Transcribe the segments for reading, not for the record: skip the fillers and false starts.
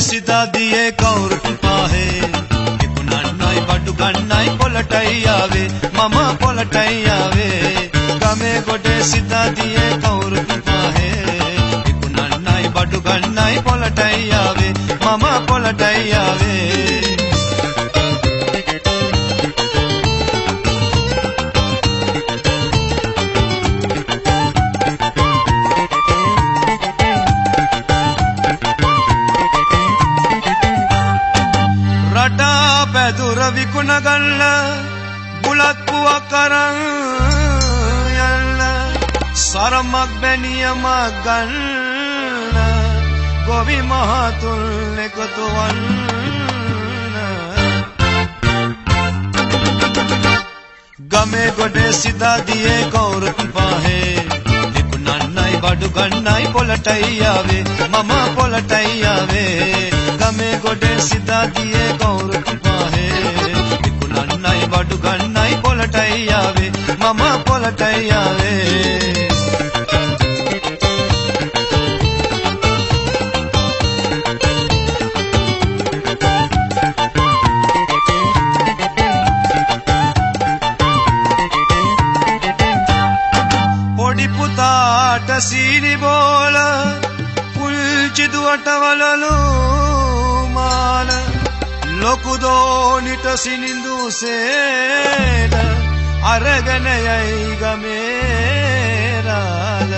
සිතා දියේ කවුරුත් පාහේ විකුණන්නයි බඩු ගන්නයි පොලටයි ආවේ මම පොලටයි ආවේ ගමේ ගොඩේ සිතා දියේ කවුරුත් පාහේ විකුණන්නයි බඩු ගන්නයි පොලටයි ආවේ මම පොලටයි ආවේ පැදුර විකුණ ගන්න බුලත් පුවක් අරන් යන්න සරමක් බැනියමක් ගන්න ගොවි මහතුන් එකතු වන්න ගමේ ගොඩේ සිතා දියේ කවුරුත් පාහේ විකුණන්නයි බඩු ගන්නයි පොලටයි ආවේ මම පොලටයි ආවේ ගමේ ගොඩේ සිතා දියේ කවුරුත් විකුණන්නයි බඩු ගන්නයි පොලටයි ආවේ මම පොලටයි ආවේ පොඩි පුතාට සීනි බෝල පුංචි දුවට වලලු මාන ලොකු දෝනිට සිනිඳු සේන අරගෙන යයි ගමේ රාල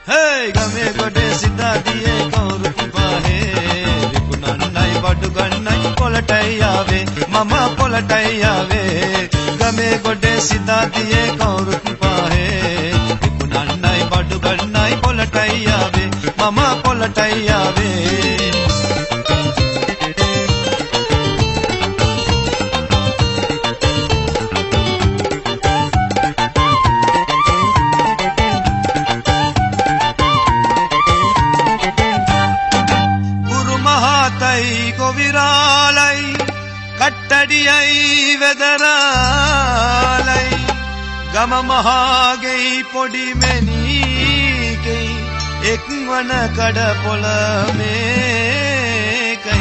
හේ ගමේ ගොඩේ සිතා දියේ කවුරුත් පාහේ විකුණන්නයි බඩු ගන්නයි පොලටයි ආවේ මම පොලටයි ආවේ ගමේ ගොඩේ සිතා දියේ කවුරුත් පාහේ විකුණන්නයි බඩු ගන්නයි පොලටයි ආවේ මම පොලටයි ආවේ ගුරු මහතයි ගොවිරාලයි කට්ටඩියයි වෙදරාලයි ගම මහාගෙයි පොඩි මෙනීකෙයි එක්වන කඩ පොළ මේකයි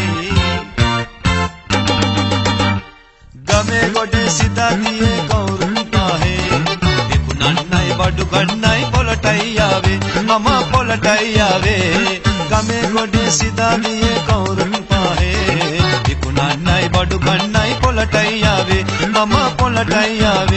ගමේ ගොඩේ සිතා දියේ කවුරුත් පාහේ විකුණන්නයි බඩු ගන්නයි පොලටයි ආවේ මම පොලටයි ආවේ ගමේ ගොඩේ සිතා දියේ කවුරුත් පාහේ විකුණන්නයි බඩු ගන්නයි පොලටයි ආවේ මම පොලටයි ආවේ